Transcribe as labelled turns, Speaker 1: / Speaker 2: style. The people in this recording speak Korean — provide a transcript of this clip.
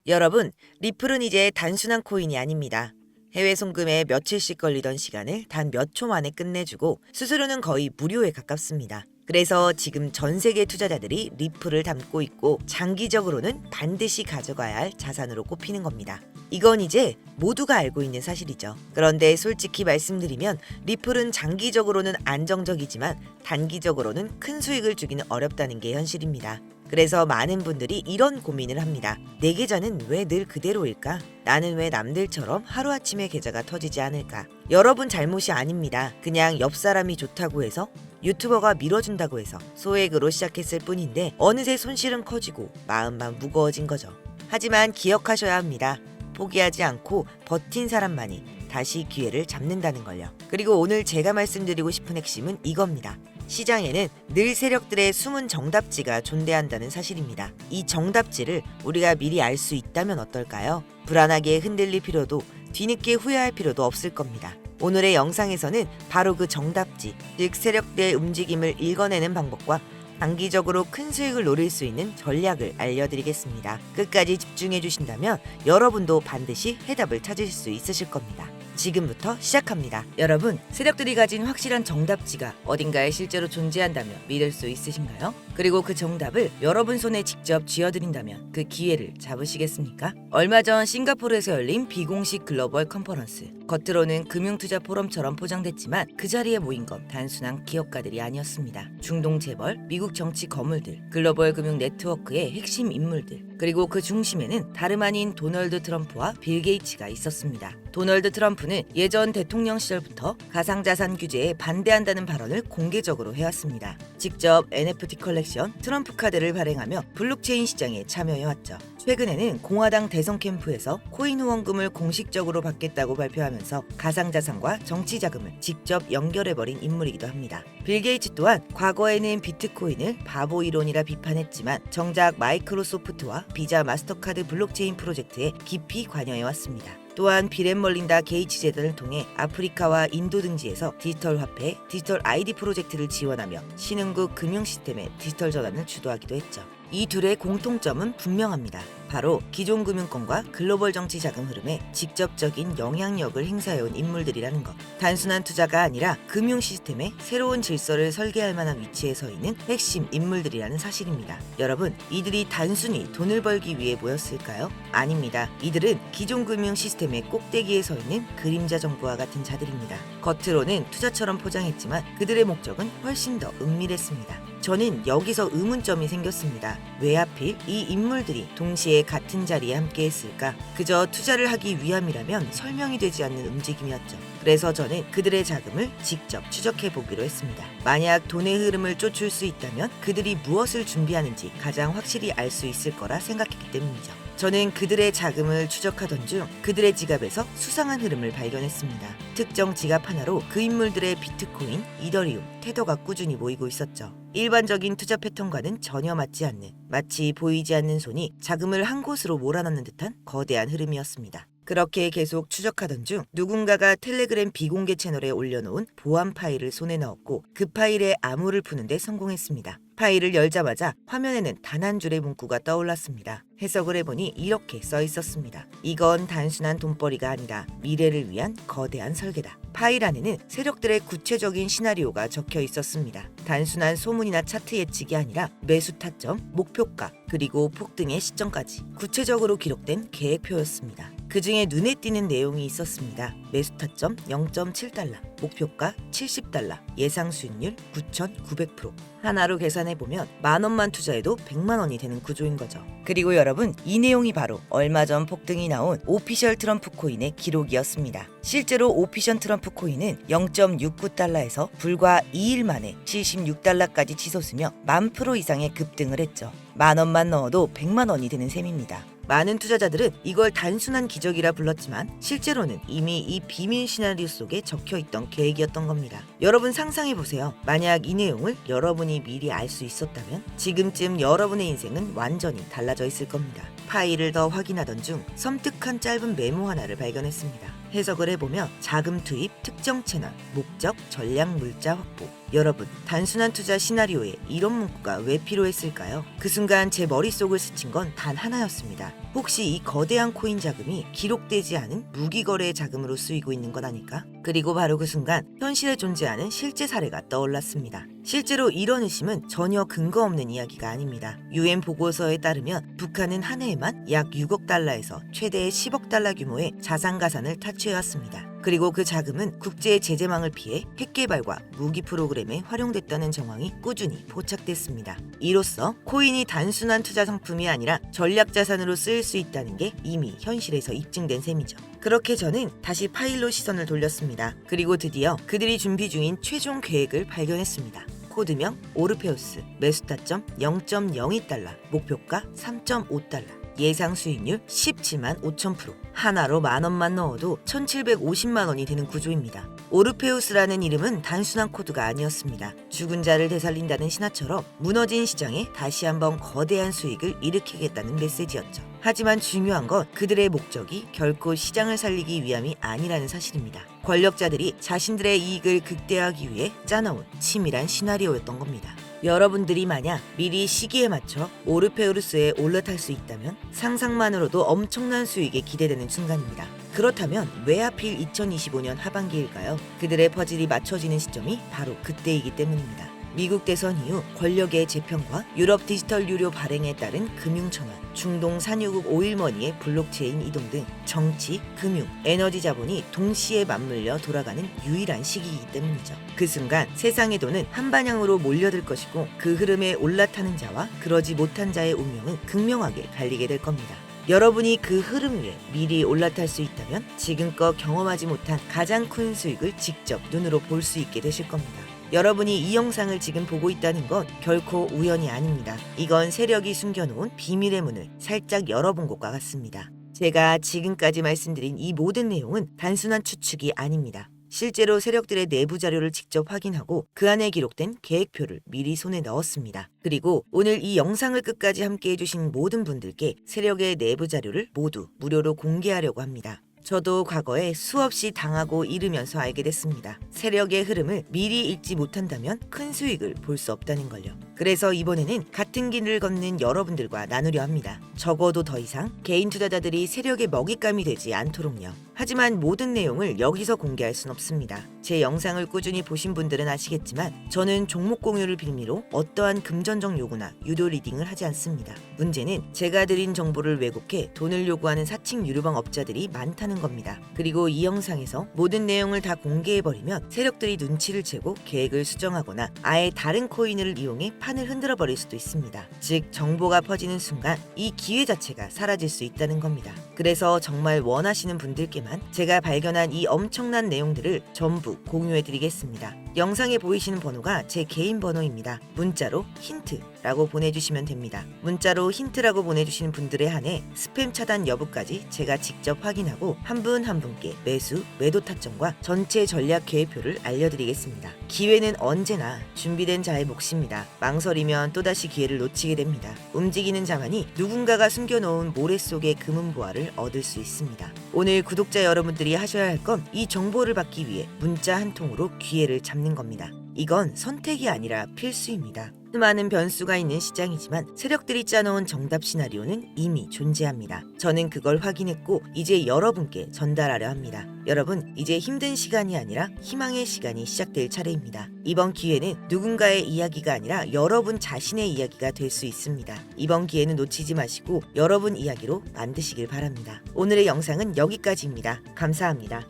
Speaker 1: 여러분, 리플은 이제 단순한 코인이 아닙니다. 해외 송금에 며칠씩 걸리던 시간을 단 몇 초 만에 끝내주고 수수료는 거의 무료에 가깝습니다. 그래서 지금 전 세계 투자자들이 리플을 담고 있고 장기적으로는 반드시 가져가야 할 자산으로 꼽히는 겁니다. 이건 이제 모두가 알고 있는 사실이죠. 그런데 솔직히 말씀드리면 리플은 장기적으로는 안정적이지만 단기적으로는 큰 수익을 주기는 어렵다는 게 현실입니다. 그래서 많은 분들이 이런 고민을 합니다. 내 계좌는 왜 늘 그대로일까? 나는 왜 남들처럼 하루아침에 계좌가 터지지 않을까? 여러분 잘못이 아닙니다. 그냥 옆 사람이 좋다고 해서 유튜버가 밀어준다고 해서 소액으로 시작했을 뿐인데 어느새 손실은 커지고 마음만 무거워진 거죠. 하지만 기억하셔야 합니다. 포기하지 않고 버틴 사람만이 다시 기회를 잡는다는 걸요. 그리고 오늘 제가 말씀드리고 싶은 핵심은 이겁니다. 시장에는 늘 세력들의 숨은 정답지가 존재한다는 사실입니다. 이 정답지를 우리가 미리 알 수 있다면 어떨까요? 불안하게 흔들릴 필요도 뒤늦게 후회할 필요도 없을 겁니다. 오늘의 영상에서는 바로 그 정답지, 즉 세력들의 움직임을 읽어내는 방법과 장기적으로 큰 수익을 노릴 수 있는 전략을 알려드리겠습니다. 끝까지 집중해 주신다면 여러분도 반드시 해답을 찾으실 수 있으실 겁니다. 지금부터 시작합니다. 여러분, 세력들이 가진 확실한 정답지가 어딘가에 실제로 존재한다면 믿을 수 있으신가요? 그리고 그 정답을 여러분 손에 직접 쥐어드린다면 그 기회를 잡으시겠습니까? 얼마 전 싱가포르에서 열린 비공식 글로벌 컨퍼런스. 겉으로는 금융투자 포럼처럼 포장됐지만 그 자리에 모인 건 단순한 기업가들이 아니었습니다. 중동 재벌, 미국 정치 거물들, 글로벌 금융 네트워크의 핵심 인물들, 그리고 그 중심에는 다름 아닌 도널드 트럼프와 빌 게이츠가 있었습니다. 도널드 트럼프는 예전 대통령 시절부터 가상자산 규제에 반대한다는 발언을 공개적으로 해왔습니다. 직접 NFT 컬렉션 트럼프 카드를 발행하며 블록체인 시장에 참여해왔죠. 최근에는 공화당 대선 캠프에서 코인 후원금을 공식적으로 받겠다고 발표하면서 가상자산과 정치 자금을 직접 연결해버린 인물이기도 합니다. 빌 게이츠 또한 과거에는 비트코인을 바보 이론이라 비판했지만 정작 마이크로소프트와 비자 마스터카드 블록체인 프로젝트에 깊이 관여해왔습니다. 또한 비앤멀린다 게이츠 재단을 통해 아프리카와 인도 등지에서 디지털 화폐, 디지털 아이디 프로젝트를 지원하며 신흥국 금융 시스템의 디지털 전환을 주도하기도 했죠. 이 둘의 공통점은 분명합니다. 바로 기존 금융권과 글로벌 정치 자금 흐름에 직접적인 영향력을 행사해온 인물들이라는 것. 단순한 투자가 아니라 금융 시스템의 새로운 질서를 설계할 만한 위치에 서 있는 핵심 인물들이라는 사실입니다. 여러분, 이들이 단순히 돈을 벌기 위해 모였을까요? 아닙니다. 이들은 기존 금융 시스템의 꼭대기에 서 있는 그림자 정부와 같은 자들입니다. 겉으로는 투자처럼 포장했지만 그들의 목적은 훨씬 더 은밀했습니다. 저는 여기서 의문점이 생겼습니다. 왜 하필 이 인물들이 동시에 같은 자리에 함께 했을까? 그저 투자를 하기 위함이라면 설명이 되지 않는 움직임이었죠. 그래서 저는 그들의 자금을 직접 추적해 보기로 했습니다. 만약 돈의 흐름을 쫓을 수 있다면 그들이 무엇을 준비하는지 가장 확실히 알 수 있을 거라 생각했기 때문이죠. 저는 그들의 자금을 추적하던 중 그들의 지갑에서 수상한 흐름을 발견했습니다. 특정 지갑 하나로 그 인물들의 비트코인, 이더리움, 테더가 꾸준히 모이고 있었죠. 일반적인 투자 패턴과는 전혀 맞지 않는, 마치 보이지 않는 손이 자금을 한 곳으로 몰아넣는 듯한 거대한 흐름이었습니다. 그렇게 계속 추적하던 중 누군가가 텔레그램 비공개 채널에 올려놓은 보안 파일을 손에 넣었고 그 파일의 암호를 푸는데 성공했습니다. 파일을 열자마자 화면에는 단 한 줄의 문구가 떠올랐습니다. 해석을 해보니 이렇게 써 있었습니다. 이건 단순한 돈벌이가 아니라 미래를 위한 거대한 설계다. 파일 안에는 세력들의 구체적인 시나리오가 적혀 있었습니다. 단순한 소문이나 차트 예측이 아니라 매수 타점, 목표가, 그리고 폭등의 시점까지 구체적으로 기록된 계획표였습니다. 그 중에 눈에 띄는 내용이 있었습니다. 매수 타점 0.7달러, 목표가 70달러, 예상 수익률 9,900%. 하나로 계산해보면 10,000원만 투자해도 100만원이 되는 구조인 거죠. 그리고 여러분, 이 내용이 바로 얼마 전 폭등이 나온 오피셜 트럼프 코인의 기록이었습니다. 실제로 오피셜 트럼프 코인은 0.69달러에서 불과 2일 만에 76달러까지 치솟으며 10,000% 이상의 급등을 했죠. 10,000원만 넣어도 100만원이 되는 셈입니다. 많은 투자자들은 이걸 단순한 기적이라 불렀지만 실제로는 이미 이 비밀 시나리오 속에 적혀있던 계획이었던 겁니다. 여러분 상상해보세요. 만약 이 내용을 여러분이 미리 알 수 있었다면 지금쯤 여러분의 인생은 완전히 달라져 있을 겁니다. 파일을 더 확인하던 중 섬뜩한 짧은 메모 하나를 발견했습니다. 해석을 해보며 자금 투입, 특정 채널, 목적, 전략 물자 확보, 여러분, 단순한 투자 시나리오에 이런 문구가 왜 필요했을까요? 그 순간 제 머릿속을 스친 건 단 하나였습니다. 혹시 이 거대한 코인 자금이 기록되지 않은 무기거래 자금으로 쓰이고 있는 건 아닐까? 그리고 바로 그 순간 현실에 존재하는 실제 사례가 떠올랐습니다. 실제로 이런 의심은 전혀 근거 없는 이야기가 아닙니다. UN 보고서에 따르면 북한은 한 해에만 약 6억 달러에서 최대 10억 달러 규모의 자산가산을 탈취해왔습니다. 그리고 그 자금은 국제 제재망을 피해 핵개발과 무기 프로그램에 활용됐다는 정황이 꾸준히 포착됐습니다. 이로써 코인이 단순한 투자 상품이 아니라 전략 자산으로 쓰일 수 있다는 게 이미 현실에서 입증된 셈이죠. 그렇게 저는 다시 파일로 시선을 돌렸습니다. 그리고 드디어 그들이 준비 중인 최종 계획을 발견했습니다. 코드명 오르페우스, 매수타점 0.02달러, 목표가 3.5달러. 예상 수익률 17만 5천%. 하나로 10,000원만 넣어도 1,750만 원이 되는 구조입니다. 오르페우스라는 이름은 단순한 코드가 아니었습니다. 죽은 자를 되살린다는 신화처럼 무너진 시장에 다시 한번 거대한 수익을 일으키겠다는 메시지였죠. 하지만 중요한 건 그들의 목적이 결코 시장을 살리기 위함이 아니라는 사실입니다. 권력자들이 자신들의 이익을 극대화하기 위해 짜놓은 치밀한 시나리오였던 겁니다. 여러분들이 만약 미리 시기에 맞춰 오르페우스에 올라탈 수 있다면 상상만으로도 엄청난 수익에 기대되는 순간입니다. 그렇다면 왜 하필 2025년 하반기일까요? 그들의 퍼즐이 맞춰지는 시점이 바로 그때이기 때문입니다. 미국 대선 이후 권력의 재편과 유럽 디지털 유료 발행에 따른 금융 전환, 중동 산유국 오일머니의 블록체인 이동 등 정치, 금융, 에너지 자본이 동시에 맞물려 돌아가는 유일한 시기이기 때문이죠. 그 순간 세상의 돈은 한 방향으로 몰려들 것이고 그 흐름에 올라타는 자와 그러지 못한 자의 운명은 극명하게 갈리게 될 겁니다. 여러분이 그 흐름 위에 미리 올라탈 수 있다면 지금껏 경험하지 못한 가장 큰 수익을 직접 눈으로 볼 수 있게 되실 겁니다. 여러분이 이 영상을 지금 보고 있다는 건 결코 우연이 아닙니다. 이건 세력이 숨겨놓은 비밀의 문을 살짝 열어본 것과 같습니다. 제가 지금까지 말씀드린 이 모든 내용은 단순한 추측이 아닙니다. 실제로 세력들의 내부 자료를 직접 확인하고 그 안에 기록된 계획표를 미리 손에 넣었습니다. 그리고 오늘 이 영상을 끝까지 함께 해주신 모든 분들께 세력의 내부 자료를 모두 무료로 공개하려고 합니다. 저도 과거에 수없이 당하고 잃으면서 알게 됐습니다. 세력의 흐름을 미리 읽지 못한다면 큰 수익을 볼 수 없다는 걸요. 그래서 이번에는 같은 길을 걷는 여러분들과 나누려 합니다. 적어도 더 이상 개인 투자자들이 세력의 먹잇감이 되지 않도록요. 하지만 모든 내용을 여기서 공개할 순 없습니다. 제 영상을 꾸준히 보신 분들은 아시겠지만 저는 종목 공유를 빌미로 어떠한 금전적 요구나 유도 리딩을 하지 않습니다. 문제는 제가 드린 정보를 왜곡해 돈을 요구하는 사칭 유료방 업자들이 많다는 겁니다. 그리고 이 영상에서 모든 내용을 다 공개해버리면 세력들이 눈치를 채고 계획을 수정하거나 아예 다른 코인을 이용해 판을 흔들어 버릴 수도 있습니다. 즉 정보가 퍼지는 순간 이 기회 자체가 사라질 수 있다는 겁니다. 그래서 정말 원하시는 분들께만 제가 발견한 이 엄청난 내용들을 전부 공유해드리겠습니다. 영상에 보이시는 번호가 제 개인 번호입니다. 문자로 힌트라고 보내주시면 됩니다. 문자로 힌트라고 보내주시는 분들에 한해 스팸 차단 여부까지 제가 직접 확인하고 한 분 한 분께 매수, 매도 타점과 전체 전략 계획표를 알려드리겠습니다. 기회는 언제나 준비된 자의 몫입니다. 망설이면 또다시 기회를 놓치게 됩니다. 움직이는 자만이 누군가가 숨겨놓은 모래 속의 금은보화를 얻을 수 있습니다. 오늘 구독자 여러분들이 하셔야 할 건 이 정보를 받기 위해 문자 한 통으로 기회를 잡는 겁니다. 이건 선택이 아니라 필수입니다. 수많은 변수가 있는 시장이지만 세력들이 짜놓은 정답 시나리오는 이미 존재합니다. 저는 그걸 확인했고 이제 여러분께 전달하려 합니다. 여러분, 이제 힘든 시간이 아니라 희망의 시간이 시작될 차례입니다. 이번 기회는 누군가의 이야기가 아니라 여러분 자신의 이야기가 될 수 있습니다. 이번 기회는 놓치지 마시고 여러분 이야기로 만드시길 바랍니다. 오늘의 영상은 여기까지입니다. 감사합니다.